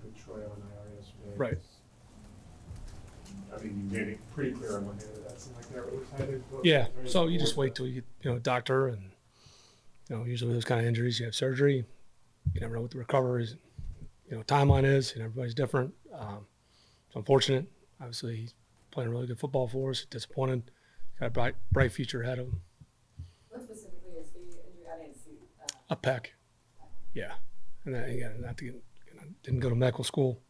with Troy on IR yesterday. Right. I mean, you made it pretty clear on Monday that that's not there. What was headed? Yeah, so you just wait till you get, a doctor, and, usually with those kind of injuries, you have surgery. You never know what the recovery timeline is, and everybody's different. It's unfortunate. Obviously, he's playing really good football for us. Disappointed. Got a bright future ahead of him. What specifically is the injury? I didn't see. A pec. Yeah. And then, again, didn't go to medical school.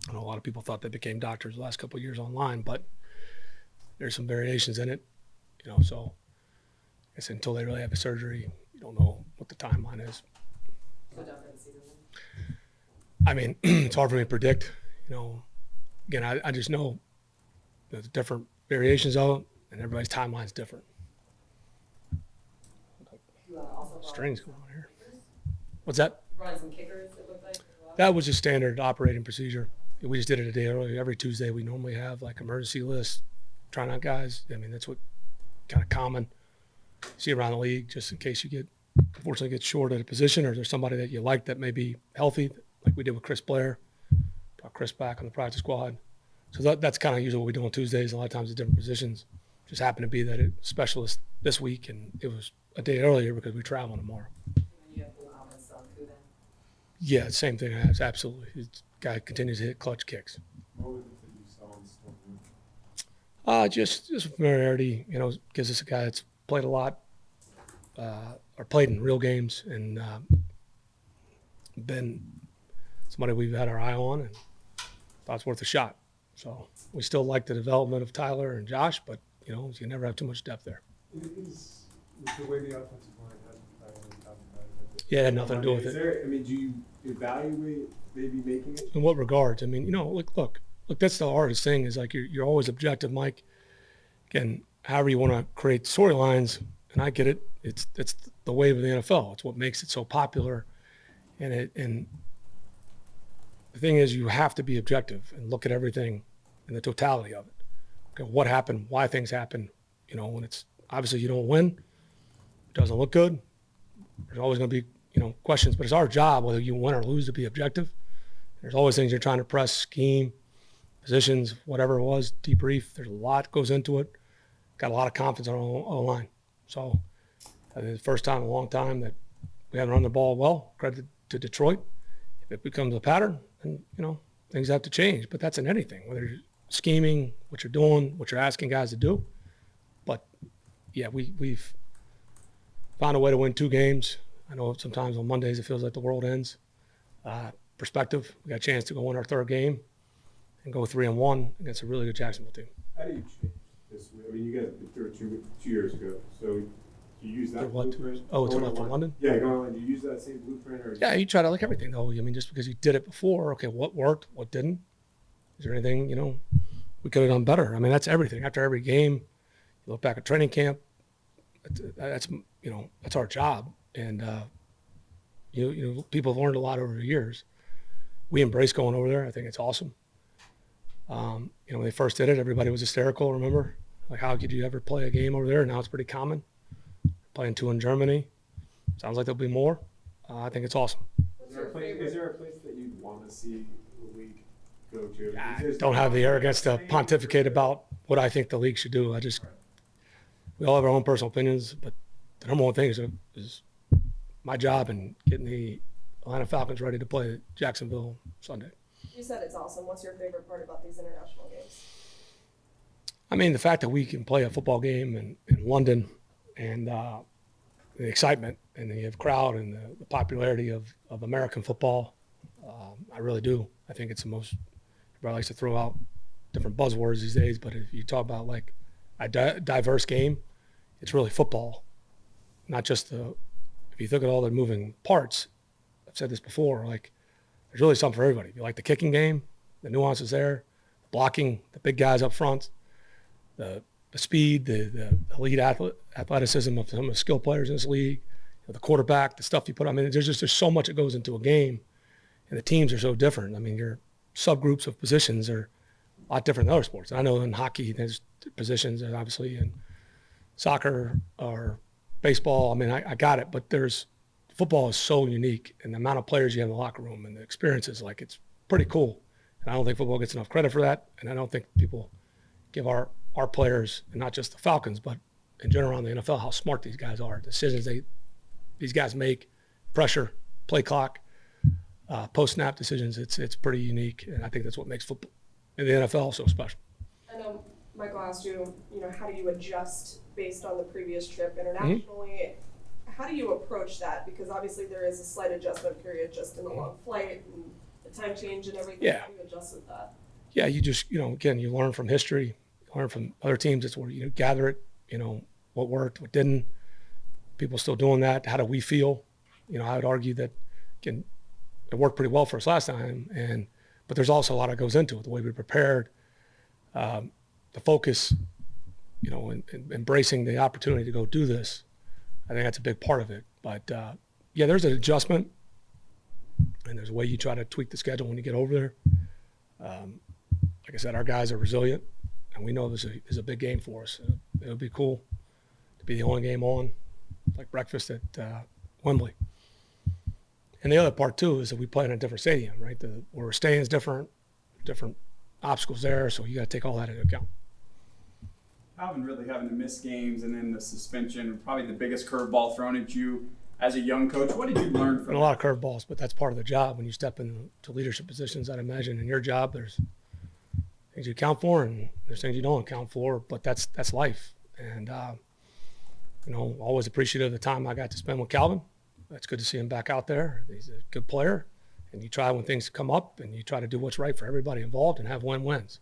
I know a lot of people thought they became doctors the last couple of years online, but there's some variations in it, so I guess until they really have the surgery, you don't know what the timeline is. So done for the season? I mean, it's hard for me to predict, Again, I just know the different variations of it, and everybody's timeline's different. Also Strings going on here. What's that? running some kickers, it looked like. That was just standard operating procedure. We just did it a day early. Every Tuesday we normally have like emergency lists, trying out guys. I mean, that's what kind of common see around the league, just in case you unfortunately get short at a position, or there's somebody that you like that may be healthy, like we did with Chris Blair. Brought Chris back on the practice squad. So that's kind of usually what we do on Tuesdays. A lot of times it's different positions. Just happened to be that it specialist this week, and it was a day earlier because we travel tomorrow. And you have full confidence on who then? Yeah, same thing. Absolutely. This guy continues to hit clutch kicks. What was it that you saw in Storm? Just familiarity, gives us a guy that's played a lot, or played in real games, and been somebody we've had our eye on and thought it's worth a shot. So we still like the development of Tyler and Josh, but you can never have too much depth there. Is the way the offensive line has been playing on top of that? Yeah, it had nothing to do with it. Do you evaluate maybe making it? In what regards? I mean, look, that's the hardest thing is like you're always objective, Mike. Again, however you want to create storylines, and I get it. It's the wave of the NFL. It's what makes it so popular, and the thing is, you have to be objective and look at everything in the totality of it. Okay, what happened? Why things happen? When it's obviously you don't win, it doesn't look good. There's always going to be questions, but it's our job whether you win or lose to be objective. There's always things you're trying to press, scheme, positions, whatever it was, debrief. There's a lot goes into it. Got a lot of confidence on our line. So I think it's the first time in a long time that we haven't run the ball well. Credit to Detroit. If it becomes a pattern, then things have to change. But that's in anything, whether you're scheming, what you're doing, what you're asking guys to do. But yeah, we've found a way to win 2 games. I know sometimes on Mondays it feels like the world ends. Perspective, we got a chance to go win our 3rd game and go 3-1 against a really good Jacksonville team. How do you change this? I mean, you guys were 2 years ago, so you use that blueprint? Oh, to left for London? Yeah, going on. Do you use that same blueprint? Or Yeah, you try to like everything though. I mean, just because you did it before, okay, what worked, what didn't? Is there anything, we could have done better? I mean, that's everything. After every game, you look back at training camp, that's our job. And, people have learned a lot over the years. We embrace going over there. I think it's awesome. When they first did it, everybody was hysterical, remember? Like, how could you ever play a game over there? Now it's pretty common. Playing 2 in Germany. Sounds like there'll be more. I think it's awesome. Is there a place that you'd want to see the league go to? I don't have the arrogance to pontificate about what I think the league should do. We all have our own personal opinions, but the number one thing is my job in getting the Atlanta Falcons ready to play Jacksonville Sunday. You said it's awesome. What's your favorite part about these international games? I mean, the fact that we can play a football game in London, and the excitement, and you have crowd, and the popularity of American football. I really do. I think it's the most, everybody likes to throw out different buzzwords these days, but if you talk about like a diverse game, it's really football. Not just if you look at all the moving parts, I've said this before, like there's really something for everybody. If you like the kicking game, the nuances there, blocking, the big guys up front, the speed, the elite athleticism of some of the skill players in this league, the quarterback, the stuff you put. I mean, there's so much that goes into a game, and the teams are so different. I mean, your subgroups of positions are a lot different than other sports. And I know in hockey there's positions, and obviously in soccer or baseball. I mean, I got it, but football is so unique, and the amount of players you have in the locker room and the experiences, like it's pretty cool. And I don't think football gets enough credit for that. And I don't think people give our players, and not just the Falcons, but in general around the NFL, how smart these guys are. Decisions these guys make, pressure, play clock, post-snap decisions. It's pretty unique. And I think that's what makes football in the NFL so special. I know Michael asked you, how do you adjust based on the previous trip internationally? How do you approach that? Because obviously there is a slight adjustment period just in the long flight and the time change and everything. Yeah. How do you adjust with that? Yeah, you just, again, you learn from history, learn from other teams. It's where you gather it, what worked, what didn't. People still doing that. How do we feel? I would argue that, again, it worked pretty well for us last time. But there's also a lot that goes into it, the way we prepared, the focus, embracing the opportunity to go do this. I think that's a big part of it. But, there's an adjustment, and there's a way you try to tweak the schedule when you get over there. Like I said, our guys are resilient, and we know this is a big game for us. It would be cool to be the only game on, like breakfast at Wembley. And the other part, too, is that we play in a different stadium, right? Where we're staying is different obstacles there, so you got to take all that into account. Having to miss games and then the suspension, probably the biggest curveball thrown at you as a young coach. What did you learn from a lot of curveballs, but that's part of the job. When you step into leadership positions, I'd imagine in your job, there's things you account for and there's things you don't account for, but that's life. And, always appreciative of the time I got to spend with Calvin. It's good to see him back out there. He's a good player. And you try when things come up and you try to do what's right for everybody involved and have win-wins.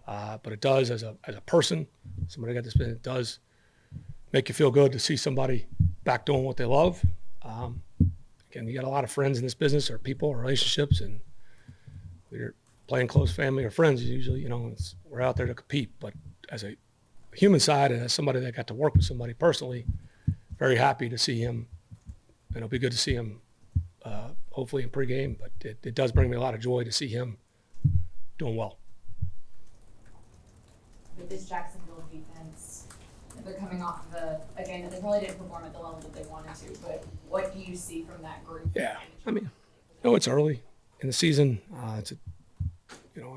But it does, as a person, somebody got to spend, it does make you feel good to see somebody back doing what they love. Again, you got a lot of friends in this business, or people, or relationships, and you're playing close family or friends. Usually, we're out there to compete. But as a human side, and as somebody that got to work with somebody personally, very happy to see him. And it'll be good to see him, hopefully in pregame. But it does bring me a lot of joy to see him doing well. With this Jacksonville defense, they're coming off of a game that they probably didn't perform at the level that they wanted to, but what do you see from that group? Yeah, it's early in the season. I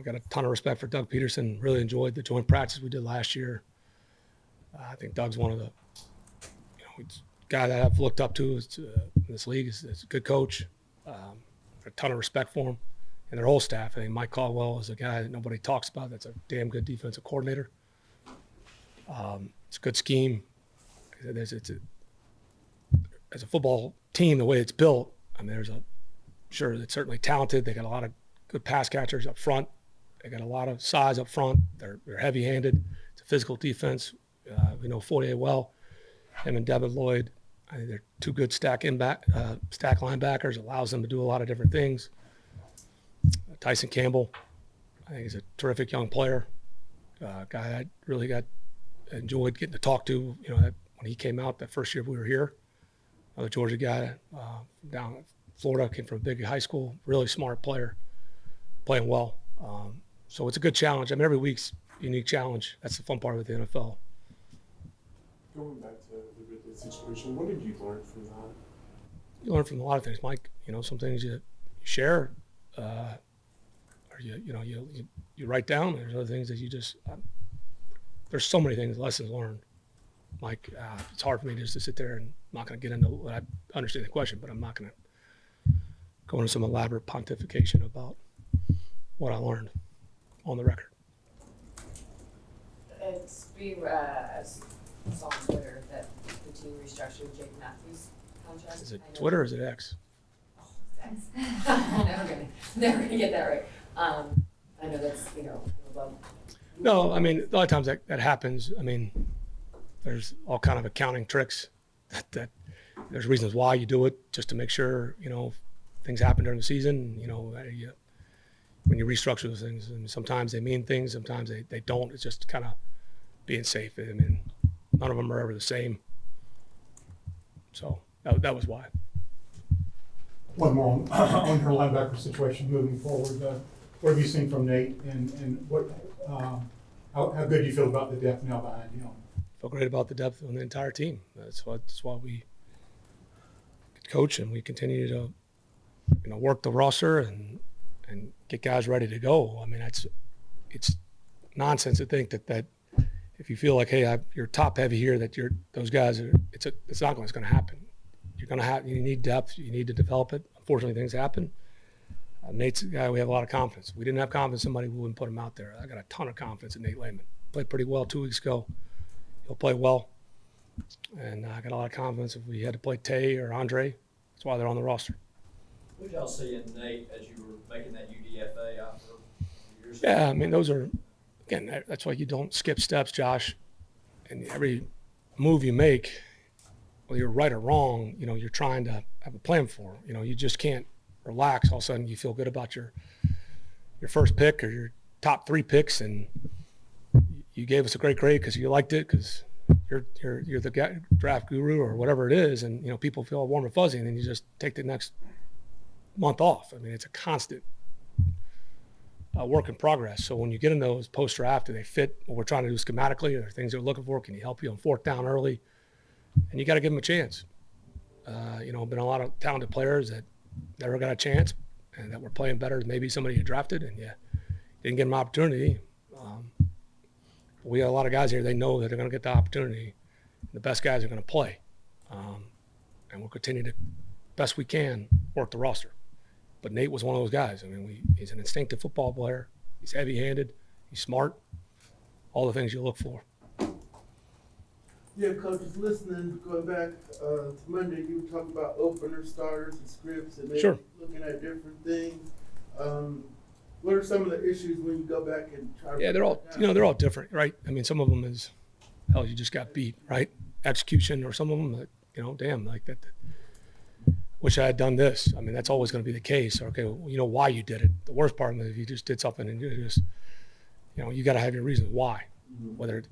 got a ton of respect for Doug Peterson. Really enjoyed the joint practice we did last year. I think Doug's one of the, guy that I've looked up to in this league. Is a good coach. A ton of respect for him and their whole staff. I think Mike Caldwell is a guy that nobody talks about. That's a damn good defensive coordinator. It's a good scheme. As a football team, the way it's built, it's certainly talented. They got a lot of good pass catchers up front. They got a lot of size up front. They're heavy-handed. It's a physical defense. We know Fourier well. Him and Devin Lloyd, I think they're two good stack linebackers. Allows them to do a lot of different things. Tyson Campbell, I think he's a terrific young player. Guy I really enjoyed getting to talk to. When he came out that first year we were here. Another Georgia guy from down in Florida, came from a big high school. Really smart player, playing well. So it's a good challenge. Every week's a unique challenge. That's the fun part of the NFL. Going back to the Ridley situation, what did you learn from that? You learn from a lot of things, Mike. Some things you share, or you write down. There's other things that you just. There's so many things, lessons learned. Mike, it's hard for me just to sit there and I'm not going to get into. I understand the question, but I'm not going to go into some elaborate pontification about what I learned on the record. It's being saw on Twitter that the team restructured Jake Matthews' contract. Is it Twitter or is it X? Oh, X. never gonna get that right. I know that's above. No, a lot of times that happens. There's all kind of accounting tricks that there's reasons why you do it, just to make sure things happen during the season. When you restructure those things, and sometimes they mean things, sometimes they don't. It's just kind of being safe. None of them are ever the same. So that was why. One more on your linebacker situation moving forward. What have you seen from Nate, and what? How good do you feel about the depth now behind him? Feel great about the depth on the entire team. That's why we coach and we continue to work the roster and and get guys ready to go. I mean, it's nonsense to think that if you feel like, hey, you're top heavy here, that those guys are. It's not going to happen. You need depth. You need to develop it. Unfortunately, things happen. Nate's a guy we have a lot of confidence. We didn't have confidence in somebody who wouldn't put him out there. I got a ton of confidence in Nate Lehman. Played pretty well 2 weeks ago. He'll play well. And I got a lot of confidence if we had to play Tay or Andre. That's why they're on the roster. What did y'all see in Nate as you were making that UDFA offer years ago? Yeah, I mean, those are, again, that's why you don't skip steps, Josh. And every move you make, whether you're right or wrong, you're trying to have a plan for. You just can't relax. All of a sudden you feel good about your first pick or your top 3 picks, and you gave us a great grade because you liked it, because you're the guy, draft guru or whatever it is, and people feel warm and fuzzy, and then you just take the next month off. I mean, it's a constant work in progress. So when you get in those post-draft, do they fit what we're trying to do schematically? Are there things they're looking for? Can he help you on 4th down early? And you got to give them a chance. Been a lot of talented players that never got a chance and that were playing better than maybe somebody you drafted, and you didn't get an opportunity. We got a lot of guys here. They know that they're going to get the opportunity. The best guys are going to play. And we'll continue to, best we can, work the roster. But Nate was one of those guys. I mean, he's an instinctive football player. He's heavy-handed. He's smart. All the things you look for. Yeah, Coach, just listening, going back to Monday, you were talking about opener, starters, and scripts, and maybe Sure. looking at different things. What are some of the issues when you go back and try to? Yeah, they're all, break it down? they're all different, right? I mean, some of them is, hell, you just got beat, right? Execution, or some of them that, damn, like that. Wish I had done this. I mean, that's always going to be the case. Okay, well, you know why you did it. The worst part of it is if you just did something and you just, you got to have your reasons why, whether it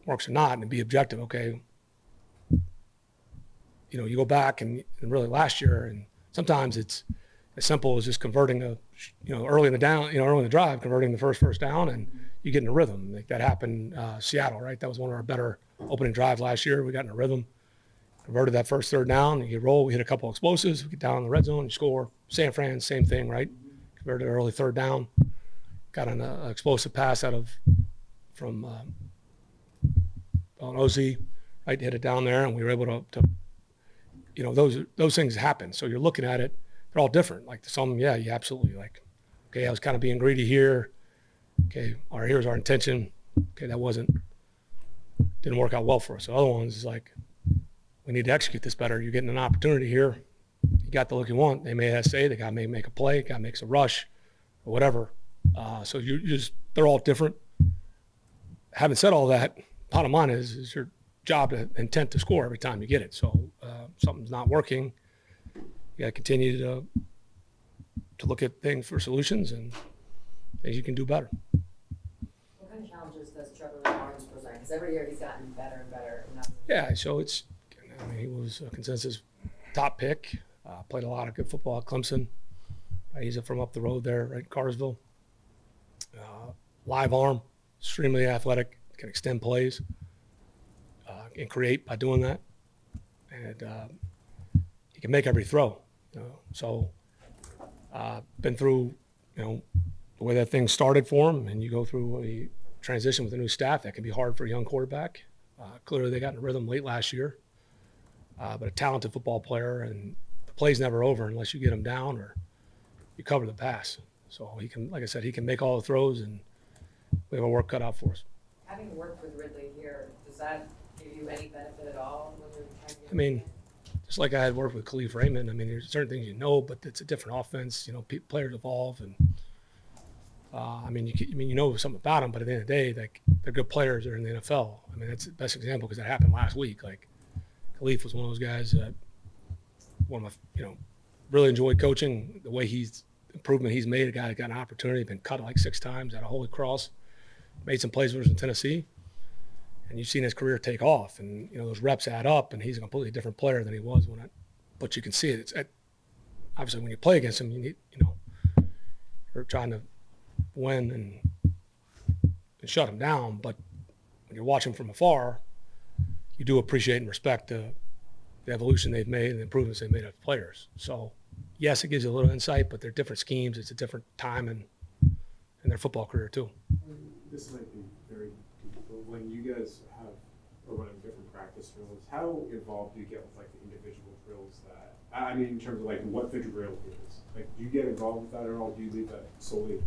works or not, and be objective. Okay, you go back and really last year, and sometimes it's as simple as just converting early in the down, early in the drive, converting the first down, and you get in a rhythm. Like that happened Seattle, right? That was one of our better opening drives last year. We got in a rhythm. Converted that first 3rd down, and you roll. We hit a couple explosives. We get down in the red zone and score. San Fran, same thing, right? Converted early 3rd down. Got an explosive pass from an OZ, right? Hit it down there, and we were able to those things happen. So you're looking at it. They're all different. Like some, yeah, you absolutely like. Okay, I was kind of being greedy here. Okay, here's our intention. Okay, that didn't work out well for us. So other ones is like, we need to execute this better. You're getting an opportunity here. You got the look you want. They may say the guy may make a play, guy makes a rush, or whatever. So they're all different. Having said all that, bottom line is your job to intent to score every time you get it. So something's not working. You got to continue to look at things for solutions and things you can do better. What kind of challenges does Trevor Lawrence present? Because every year he's gotten better and better. Yeah, so he was a consensus top pick. Played a lot of good football at Clemson. He's from up the road there, right in Cartersville. Live arm, extremely athletic, can extend plays, and create by doing that. And he can make every throw. So been through, the way that thing started for him, and you go through a transition with a new staff. That can be hard for a young quarterback. Clearly they got in a rhythm late last year. But a talented football player, and the play's never over unless you get him down or you cover the pass. So he can, like I said, he can make all the throws, and we have our work cut out for us. Having worked with Ridley here, does that give you any benefit at all when you're trying to get I mean, just like I had worked with Khalif Raymond, I mean, there's certain things but it's a different offense. Players evolve, and you know something about them, but at the end of the day, like they're good players. They're in the NFL. I mean, that's the best example because that happened last week. Like Khalif was one of those guys that really enjoyed coaching. The way improvement he's made, a guy that got an opportunity, been cut like 6 times out of Holy Cross, made some plays for us in Tennessee, and you've seen his career take off. And those reps add up, and he's a completely different player than he was but you can see it. Obviously when you play against him, you need you're trying to win and shut him down. But when you're watching from afar, you do appreciate and respect the evolution they've made and the improvements they've made as players. So yes, it gives you a little insight, but they're different schemes. It's a different time in their football career too. This might be very deep, but when you guys are running different practice drills, how involved do you get with like the individual drills that, I mean, in terms of like what the drill is? Like, do you get involved with that at all? Do you leave that solely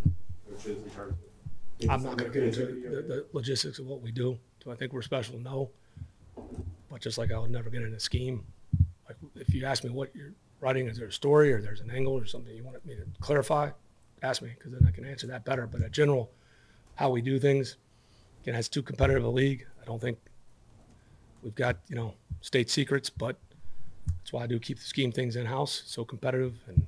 coaches in terms of? I'm not going to get into the logistics of what we do. Do I think we're special? No. But just like I would never get into scheme. Like if you ask me what you're writing, is there a story or there's an angle or something you want me to clarify? Ask me, because then I can answer that better. But in general, how we do things, again, it's too competitive a league. I don't think we've got, state secrets, but that's why I do keep the scheme things in-house, so competitive. And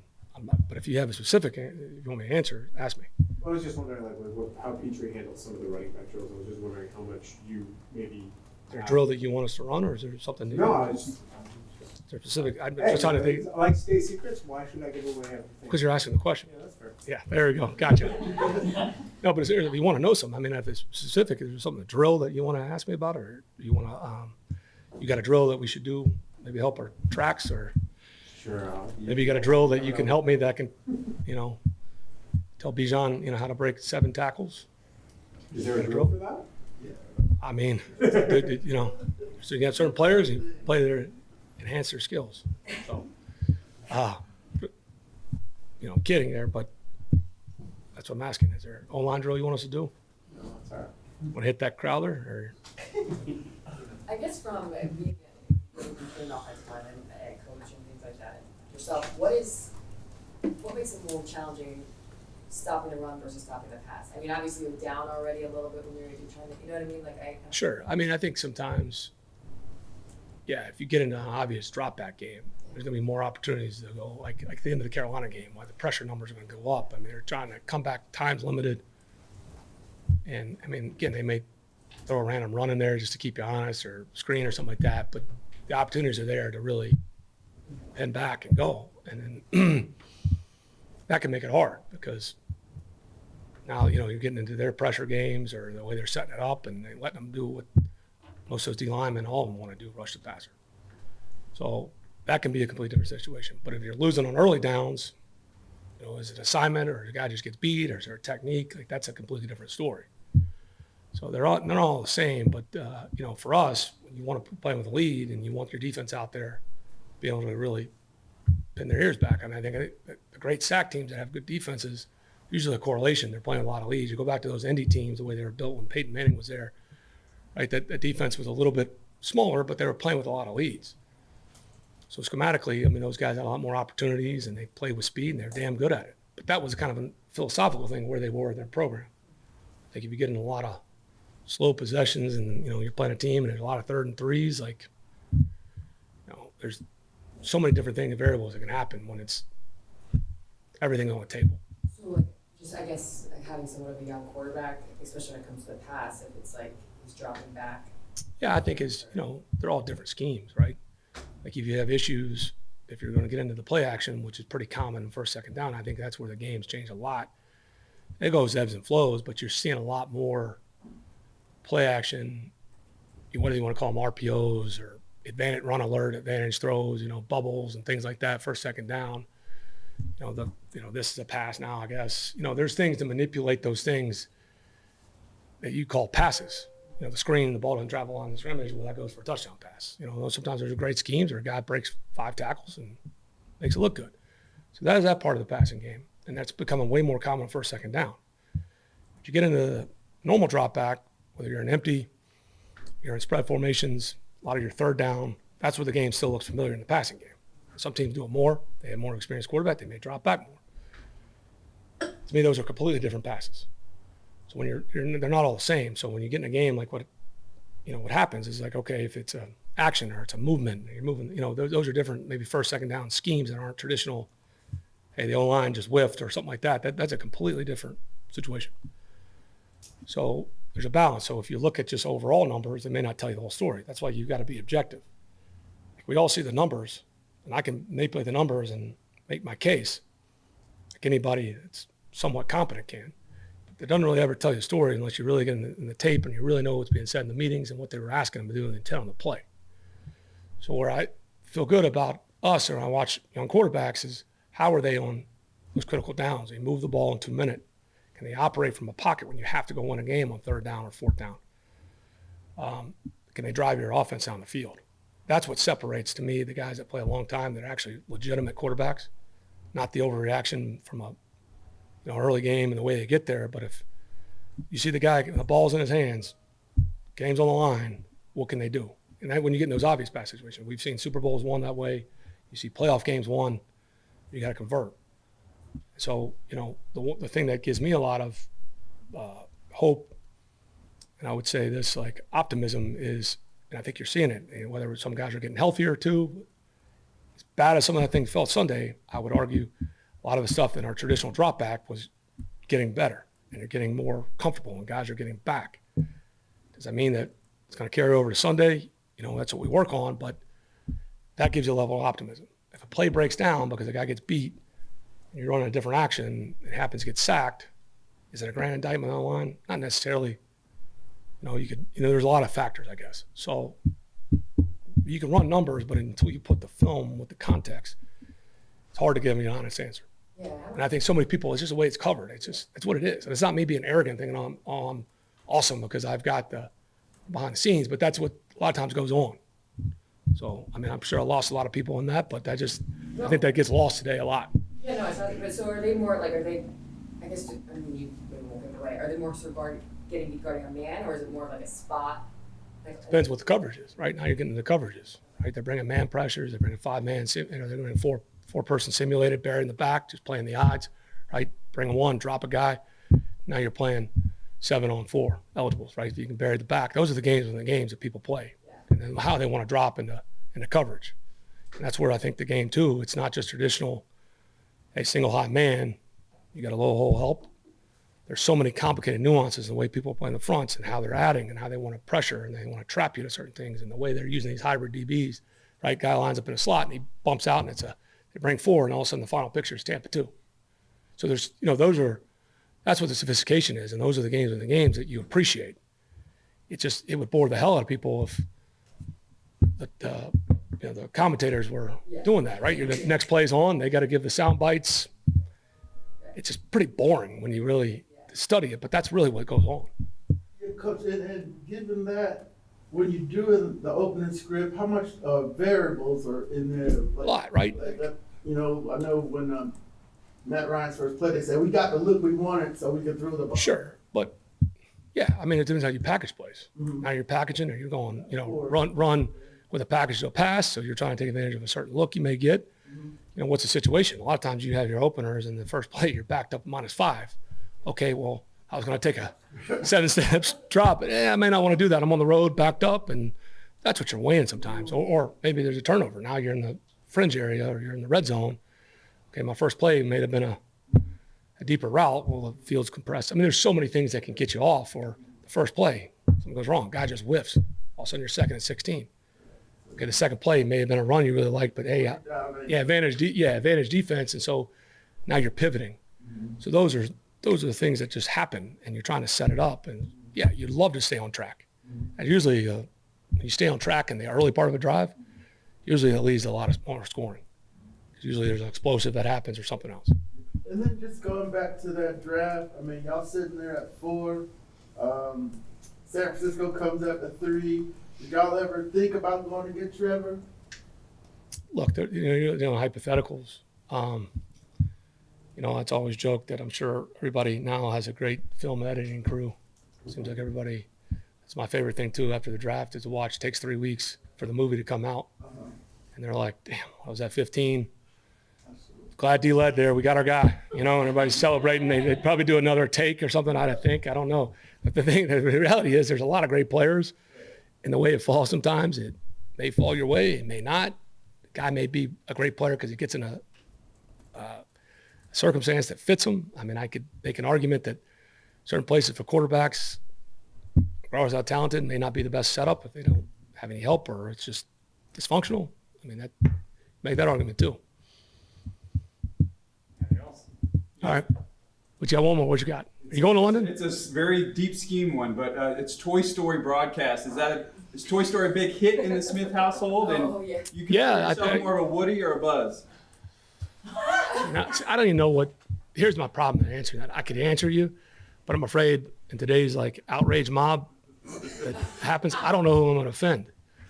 but if you have a specific, if you want me to answer, ask me. I was just wondering like how Petrie handles some of the running back drills. I was just wondering how much you maybe. Is there a drill that you want us to run, or is there something? No, is there specific? I'm just trying to think. I like state secrets. Why should I give away everything? Because you're asking the question. Yeah, that's fair. Yeah, there we go. Gotcha. No, but if you want to know something, I mean, if it's specific, is there something, a drill that you want to ask me about, or you want to, you got a drill that we should do, maybe help our tracks, or Sure. maybe you got a drill that you can help me that can, tell Bijan, how to break 7 tackles. Is there a drill for that? I mean, so you got certain players, you play their, enhance their skills. So, kidding there, but that's what I'm asking. Is there an O-line drill you want us to do? No, it's all right. Want to hit that Crowder, or? I guess from being an offensive lineman, a coach and things like that, yourself, what makes it more challenging stopping the run versus stopping the pass? I mean, obviously you're down already a little bit when you're trying to, you know what I mean? Like Sure. I mean, I think sometimes, if you get into an obvious drop back game, there's going to be more opportunities to go, like at the end of the Carolina game, why the pressure numbers are going to go up. I mean, they're trying to come back, time's limited. And, I mean, again, they may throw a random run in there just to keep you honest, or screen or something like that. But the opportunities are there to really bend back and go. And then that can make it hard, because now, you're getting into their pressure games or the way they're setting it up, and they letting them do what most of those D linemen, all of them want to do, rush the passer. So that can be a completely different situation. But if you're losing on early downs, is it assignment, or the guy just gets beat, or is there a technique? Like, that's a completely different story. So they're not all the same, but for us, when you want to play with a lead and you want your defense out there, be able to really pin their ears back. I mean, I think the great sack teams that have good defenses, usually a correlation. They're playing with a lot of leads. You go back to those Indy teams, the way they were built when Peyton Manning was there, right? That defense was a little bit smaller, but they were playing with a lot of leads. So schematically, I mean, those guys had a lot more opportunities, and they played with speed, and they're damn good at it. But that was kind of a philosophical thing where they were in their program. I think if you get in a lot of slow possessions and, you're playing a team and there's a lot of 3rd and 3s, like, there's so many different things and variables that can happen when it's everything on the table. So, just, I guess, having somewhat of a young quarterback, especially when it comes to the pass, if it's like he's dropping back. Yeah, I think they're all different schemes, right? Like, if you have issues, if you're going to get into the play action, which is pretty common in first, second down, I think that's where the game's changed a lot. It goes ebbs and flows, but you're seeing a lot more play action, whether you want to call them RPOs or advantage run alert, advantage throws, bubbles and things like that, first, second down. This is a pass now, I guess. There's things to manipulate those things that you call passes. The screen, the ball doesn't travel on the scrimmage, well, that goes for a touchdown pass. Sometimes there's great schemes where a guy breaks 5 tackles and makes it look good. So that is that part of the passing game, and that's becoming way more common first, second down. If you get into the normal drop back, whether you're in empty, you're in spread formations, a lot of your 3rd down, that's where the game still looks familiar in the passing game. Some teams do it more. They have more experienced quarterback. They may drop back more. To me, those are completely different passes. So when they're not all the same. So when you get in a game, like what happens is like, okay, if it's an action or it's a movement, you're moving, those are different, maybe first, second down schemes that aren't traditional. Hey, the O-line just whiffed or something like that. That's a completely different situation. So there's a balance. So if you look at just overall numbers, it may not tell you the whole story. That's why you've got to be objective. Like, we all see the numbers, and I can manipulate the numbers and make my case like anybody that's somewhat competent can. It doesn't really ever tell you a story unless you really get in the tape and you really know what's being said in the meetings and what they were asking them to do and the intent on the play. So where I feel good about us, or when I watch young quarterbacks, is How are they on those critical downs? They move the ball in 2 minutes. Can they operate from a pocket when you have to go win a game on 3rd down or 4th down? Can they drive your offense down the field? That's what separates, to me, the guys that play a long time that are actually legitimate quarterbacks, not the overreaction from a early game and the way they get there. But if you see the guy, the ball's in his hands, game's on the line, what can they do? And that, when you get in those obvious bad situations, we've seen Super Bowls won that way. You see playoff games won. You got to convert. So, the thing that gives me a lot of hope, and I would say this, like optimism is, and I think you're seeing it, whether some guys are getting healthier too. As bad as some of that things felt Sunday, I would argue a lot of the stuff in our traditional drop back was getting better, and they're getting more comfortable, and guys are getting back. Does that mean that it's going to carry over to Sunday? That's what we work on, but that gives you a level of optimism. If a play breaks down because a guy gets beat and you're running a different action, it happens to get sacked, is it a grand indictment on the line? Not necessarily. There's a lot of factors, I guess. So you can run numbers, but until you put the film with the context, it's hard to give me an honest answer. Yeah. And I think so many people, it's just the way it's covered. It's what it is. And it's not me being arrogant thinking I'm awesome because I've got the behind the scenes, but that's what a lot of times goes on. So, I'm sure I lost a lot of people in that, but I think that gets lost today a lot. Yeah, no, it's not, but so are they more, like, I guess, you won't give it away, are they more sort of getting beat guarding a man, or is it more like a spot? Depends what the coverage is. Right now you're getting the coverages, right? They're bringing man pressures, they're bringing 5-man, they're bringing four-person simulated, buried in the back, just playing the odds, right? Bring a 1, drop a guy. Now you're playing 7-on-4 eligibles, right? If you can bury the back. Those are the games that people play, and then how they want to drop into coverage. And that's where I think the game too, it's not just traditional, hey, single high man, you got a low hole help. There's so many complicated nuances in the way people play in the fronts and how they're adding and how they want to pressure and they want to trap you to certain things and the way they're using these hybrid DBs, right? Guy lines up in a slot and he bumps out and they bring 4 and all of a sudden the final picture is Tampa 2. So there's, that's what the sophistication is, and those are the games that you appreciate. It would bore the hell out of people if the commentators were doing that, right? The next play's on, they got to give the sound bites. It's just pretty boring when you really study it, but that's really what goes on. Yeah, Coach, and given that, when you do the opening script, how much variables are in there? A lot, right? I know when Matt Ryan's first play, they said, we got the look we wanted so we could throw the ball. Sure, but it depends how you package plays. Mm-hmm. Now you're packaging or you're going, run with a package to a pass, so you're trying to take advantage of a certain look you may get. Mm-hmm. What's the situation? A lot of times you have your openers in the first play, you're backed up -5. Okay, well, I was going to take a 7 steps, drop it. I may not want to do that. I'm on the road, backed up, and that's what you're weighing sometimes. Or maybe there's a turnover. Now you're in the fringe area or you're in the red zone. Okay, my first play may have been a deeper route. Well, the field's compressed. There's so many things that can get you off. Or the first play, something goes wrong. Guy just whiffs. All of a sudden you're second and 16. Okay, the second play may have been a run you really liked, but hey, advantage defense, and so now you're pivoting. Mm-hmm. So those are the things that just happen, and you're trying to set it up. And you'd love to stay on track. Mm-hmm. And usually, when you stay on track in the early part of a drive, usually that leads to a lot of more scoring. Because usually there's an explosive that happens or something else. And then just going back to that draft, y'all sitting there at 4. San Francisco comes up at 3. Did y'all ever think about going to get Trevor? Look, hypotheticals. It's always joked that I'm sure everybody now has a great film editing crew. Seems like everybody. It's my favorite thing too. After the draft is to watch. It takes 3 weeks for the movie to come out, and they're like, "Damn, I was at 15. Glad D led there. We got our guy." And everybody's celebrating. They'd probably do another take or something. I don't know. But the reality is, there's a lot of great players. And the way it falls sometimes, it may fall your way, it may not. The guy may be a great player because he gets in a circumstance that fits him. I could make an argument that certain places for quarterbacks, regardless of how talented, may not be the best setup if they don't have any help or it's just dysfunctional. Make that argument too. Anything else? All right. What you got? One more. What you got? Are you going to London? It's a very deep scheme one, but it's Toy Story broadcast. Is Toy Story a big hit in the Smith household? And you consider yourself more of a Woody or a Buzz? I don't even know what. Here's my problem in answering that. I could answer you, but I'm afraid in today's like outrage mob that happens, I don't know who I'm going to offend.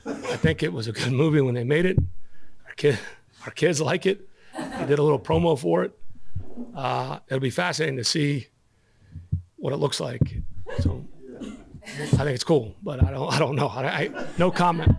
I think it was a good movie when they made it. Our kids like it. They did a little promo for it. It'll be fascinating to see what it looks like. So I think it's cool, but I don't know. No comment.